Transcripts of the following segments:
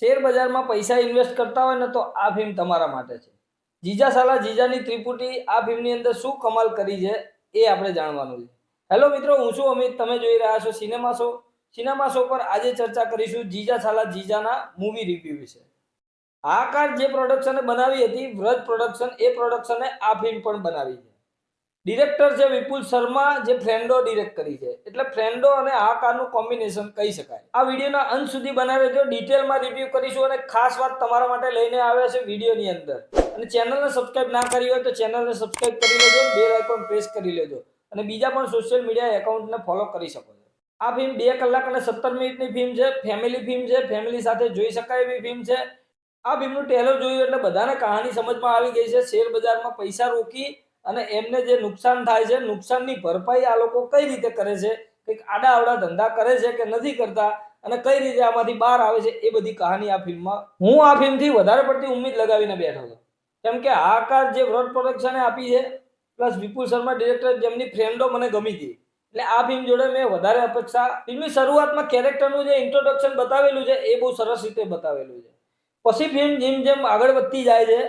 Share બજારમાં પૈસા invest કરતા હોય ને તો આ ફિલ્મ તમારા માટે છે. જીજા સાલા જીજાની ત્રિપુટી આ ફિલ્મની અંદર શું કમાલ કરી છે એ આપણે જાણવાનું છે. હેલો મિત્રો, હું છું અમિત, તમે જોઈ રહ્યા છો સિનેમા શો. સિનેમા શો પર આજે ચર્ચા કરીશું જીજા સાલા જીજાના મૂવી રિવ્યુ વિશે. આ કાર જે પ્રોડક્શને બનાવી હતી, વ્રજ પ્રોડક્શન, એ પ્રોડક્શને આ ફિલ્મ પણ બનાવી છે. ડિરેક્ટર છે વિપુલ શર્મા, જે ફ્રેન્ડો ડિરેક્ટ કરી છે. એટલે ફ્રેન્ડો અને આ કારનું કોમ્બિનેશન કહી શકાય. આ વિડીયોના અંત સુધી બનાવી રહેજો, ડિટેલમાં રિવ્યુ કરીશું અને ખાસ વાત તમારા માટે લઈને આવ્યા છે વિડીયોની અંદર. અને ચેનલને સબસ્ક્રાઇબ ના કરી હોય તો ચેનલને સબસ્ક્રાઇબ કરી લેજો, બેલ આઇકોન પ્રેસ કરી લેજો અને બીજા પણ સોશિયલ મીડિયા એકાઉન્ટને ફોલો કરી શકો છો. આ ફિલ્મ 2 કલાક અને 17 મિનિટની ફિલ્મ છે. ફેમિલી ફિલ્મ છે, ફેમિલી સાથે જોઈ શકાય એવી ફિલ્મ છે. આ ફિલ્મનું ટ્રેલર જોયું એટલે બધાને કહાની સમજમાં આવી ગઈ છે. શેર બજારમાં પૈસા રોકી અને એમને જે નુકસાન થાય છે, નુકસાનની ભરપાઈ આ લોકો કઈ રીતે કરે છે, કંઈક આડા આવડા ધંધા કરે છે કે નથી કરતા અને કઈ રીતે આમાંથી બહાર આવે છે, એ બધી કહાની આ ફિલ્મમાં. હું આ ફિલ્મથી વધારે પડતી ઉમ્મીદ લગાવીને બેઠો હતો, કેમ કે આ કાર જે વ્રત પ્રોડક્શને આપી છે પ્લસ વિપુલ શર્મા ડિરેક્ટર, જેમની ફ્રેન્ડો મને ગમી હતી, એટલે આ ફિલ્મ જોડે મેં વધારે અપેક્ષા. ફિલ્મની શરૂઆતમાં કેરેક્ટરનું જે ઇન્ટ્રોડક્શન બતાવેલું છે એ બહુ સરસ રીતે બતાવેલું છે. પછી ફિલ્મ જેમ જેમ આગળ વધતી જાય છે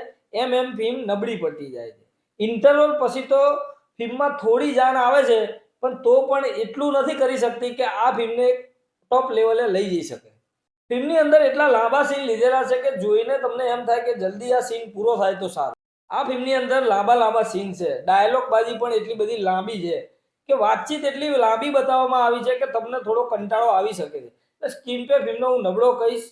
એમ એમ ફિલ્મ નબળી પડતી જાય છે. ઇન્ટરવલ પછી તો ફિલ્મમાં થોડી જાન આવે છે, પણ તો પણ એટલું નથી કરી શકતી કે આ ફિલ્મને ટોપ લેવલે લઈ જઈ શકે. ફિલ્મની અંદર એટલા લાંબા સીન લીધેલા છે કે જોઈને તમને એમ થાય કે જલ્દી આ સીન પૂરો થાય તો સારું. આ ફિલ્મની અંદર લાંબા સીન છે, ડાયલોગ બાજી પણ એટલી બધી લાંબી છે કે વાતચીત એટલી લાંબી બતાવવામાં આવી છે કે તમને થોડો કંટાળો આવી શકે છે. સ્ક્રીન પે ફિલ્મનો હું નબળો કહીશ.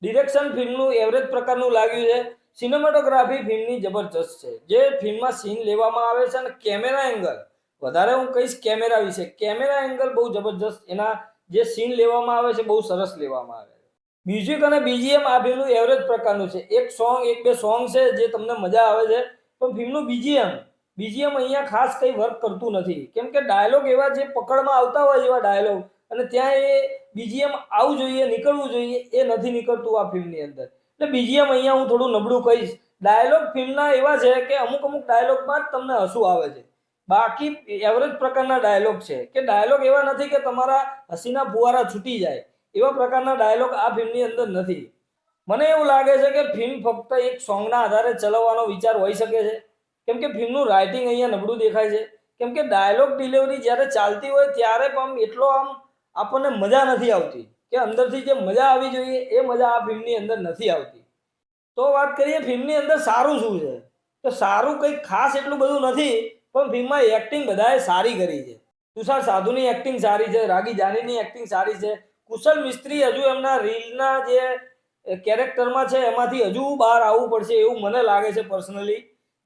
ડિરેક્શન ફિલ્મનું એવરેજ પ્રકારનું લાગ્યું છે. સિનેમેટોગ્રાફી ફિલ્મની જબરજસ્ત છે. જે ફિલ્મમાં સીન લેવામાં આવે છે અને કેમેરા એંગલ, વધારે હું કહીશ કેમેરા વિશે, કેમેરા એંગલ બહુ જબરજસ્ત. એના જે સીન લેવામાં આવે છે બહુ સરસ લેવામાં આવે છે. મ્યુઝિક અને બીજીએમ આ ફિલ્મનું એવરેજ પ્રકારનું છે. એક બે સોંગ છે જે તમને મજા આવે છે, પણ ફિલ્મનું બીજીએમ અહીંયા ખાસ કંઈ વર્ક કરતું નથી, કેમ કે ડાયલોગ એવા જે પકડમાં આવતા હોય એવા ડાયલોગ, અને ત્યાં એ બીજીએમ આવવું જોઈએ, નીકળવું જોઈએ, એ નથી નીકળતું આ ફિલ્મની અંદર. એટલે બીજીએમ અહીંયા હું થોડું નબળું કહીશ. ડાયલોગ ફિલ્મના એવા છે કે અમુક ડાયલોગમાં જ તમને હસવું આવે છે, બાકી એવરેજ પ્રકારના ડાયલોગ છે. કે ડાયલોગ એવા નથી કે તમારા હસીના ફુવારા છૂટી જાય, એવા પ્રકારના ડાયલોગ આ ફિલ્મની અંદર નથી. મને એવું લાગે છે કે ફિલ્મ ફક્ત એક સોંગના આધારે ચલાવવાનો વિચાર હોઈ શકે છે, કેમ કે ફિલ્મનું રાઇટિંગ અહીંયા નબળું દેખાય છે. કેમ કે ડાયલોગ ડિલિવરી જ્યારે ચાલતી હોય ત્યારે પણ એટલો આપણને મજા નથી આવતી, કે અંદરથી જે મજા આવી જોઈએ એ મજા આ ફિલ્મની અંદર નથી આવતી. તો વાત કરીએ ફિલ્મની અંદર સારું શું છે, તો સારું કંઈ ખાસ એટલું બધું નથી, પણ ફિલ્મમાં એક્ટિંગ બધાએ સારી કરી છે. તુષાર સાધુની એક્ટિંગ સારી છે, રાગી જાનીની એક્ટિંગ સારી છે. કુશલ મિસ્ત્રી હજુ એમના રીલના જે કેરેક્ટરમાં છે એમાંથી હજુ બહાર આવવું પડશે એવું મને લાગે છે પર્સનલી.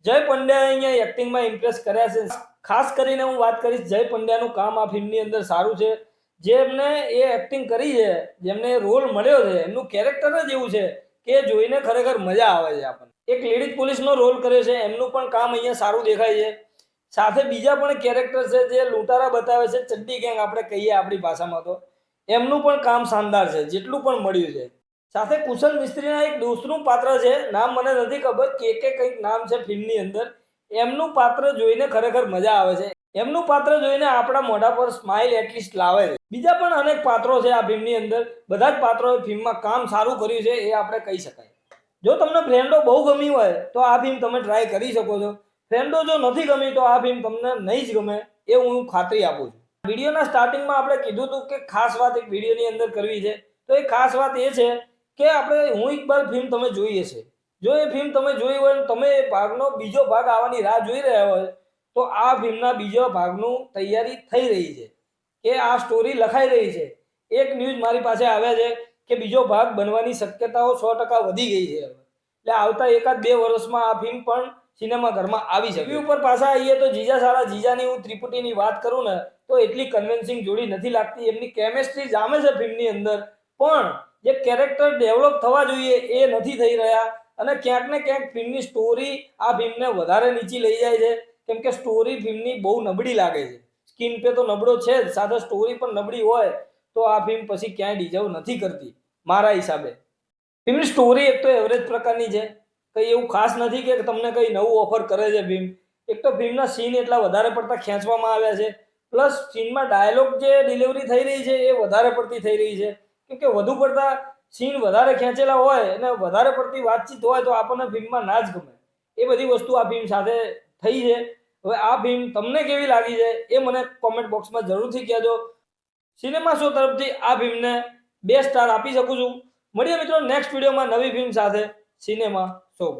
જય પંડ્યાએ અહીંયા એક્ટિંગમાં ઇમ્પ્રેસ કર્યા છે. ખાસ કરીને હું વાત કરીશ, જય પંડ્યાનું કામ આ ફિલ્મની અંદર સારું છે. જેમને એ એક્ટિંગ કરી છે, જેમને રોલ મળ્યો છે, એમનું કેરેક્ટર જ એવું છે કે જોઈને ખરેખર મજા આવે છે આપણને. એક લેડીઝ પોલીસનો રોલ કર્યો છે, એમનું પણ કામ અહીંયા સારું દેખાય છે. સાથે બીજા પણ કેરેક્ટર છે જે લૂંટારા બતાવે છે, ચડ્ડી ગેંગ આપણે કહીએ આપણી ભાષામાં, તો એમનું પણ કામ શાનદાર છે જેટલું પણ મળ્યું છે. સાથે કુશલ મિસ્ત્રીના એક દોસ્તનું પાત્ર છે, નામ મને નથી ખબર, કે કંઈક નામ છે ફિલ્મની અંદર. એમનું પાત્ર જોઈને ખરેખર મજા આવે છે. એમનું પાત્ર જોઈને આપણા મોઢા પર સ્માઇલ એટલીસ્ટ લાવે છે. બીજા પણ અનેક પાત્રો છે આ ફિલ્મની અંદર. બધા જ પાત્રોએ ફિલ્મમાં કામ સારું કર્યું છે એ આપણે કહી શકાય. જો તમને ફ્રેન્ડો બહુ ગમી હોય તો આ ફિલ્મ તમે ટ્રાય કરી શકો છો. ફ્રેન્ડો જો નથી ગમી તો આ ફિલ્મ તમને નહીં જ ગમે, એ હું ખાતરી આપું છું. વિડીયોના સ્ટાર્ટિંગમાં આપણે કીધું હતું કે ખાસ વાત એક વિડીયોની અંદર કરવી છે, તો એ ખાસ વાત એ છે કે હું ઇકબાલ ફિલ્મ તમે જોઈ હશે. જો એ ફિલ્મ તમે જોઈ હોય, તમે એ ભાગનો બીજો ભાગ આવવાની રાહ જોઈ રહ્યા હોય, તો આ ફિલ્મના બીજા ભાગનું તૈયારી થઈ રહી છે, કે આ સ્ટોરી લખાઈ રહી છે. એક ન્યૂઝ મારી પાસે આવ્યા છે કે બીજો ભાગ બનવાની શક્યતાઓ 100% વધી ગઈ છે. એટલે આવતા 1-2 વર્ષમાં આ ફિલ્મ પણ સિનેમાઘરમાં આવી શકે. રિવ્યુ પર પાછા આવીએ તો જીજા સાલા જીજાની હું ત્રિપુટીની વાત કરું ને તો એટલી કન્વિન્સિંગ જોડી નથી લાગતી. એમની કેમેસ્ટ્રી જામે છે ફિલ્મની અંદર, પણ જે કેરેક્ટર ડેવલપ થવા જોઈએ એ નથી થઈ રહ્યા. અને ક્યાંક ને ક્યાંક ફિલ્મની સ્ટોરી આ ફિલ્મને વધારે નીચી લઈ જાય છે, કેમ કે સ્ટોરી ફિલ્મની બહુ નબળી લાગે છે. સ્ક્રીન પે તો નબળો છે જ, સાથે સ્ટોરી પણ નબળી હોય તો આ ફિલ્મ પછી ક્યાંય ડિઝર્વ નથી કરતી મારા હિસાબે. ફિલ્મની સ્ટોરી એક તો એવરેજ પ્રકારની છે, કંઈ એવું ખાસ નથી કે તમને કંઈ નવું ઓફર કરે છે ફિલ્મ. એક તો ફિલ્મના સીન એટલા વધારે પડતા ખેંચવામાં આવ્યા છે, પ્લસ સીનમાં ડાયલોગ જે ડિલિવરી થઈ રહી છે એ વધારે પડતી થઈ રહી છે, કેમ કે વધુ પડતા સીન વધારે ખેંચેલા હોય અને વધારે પડતી વાતચીત હોય તો આપણને ફિલ્મમાં ના જ ગમે. એ બધી વસ્તુ આ ફિલ્મ સાથે થઈ છે. હવે આ ફિલ્મ તમને કેવી લાગી છે એ મને કોમેન્ટ બોક્સમાં જરૂરથી કહેજો. સિનેમા શો તરફથી આ ફિલ્મને 2 સ્ટાર આપી શકું છું. મળીએ મિત્રો નેક્સ્ટ વિડીયોમાં નવી ફિલ્મ સાથે સિનેમા શો પર.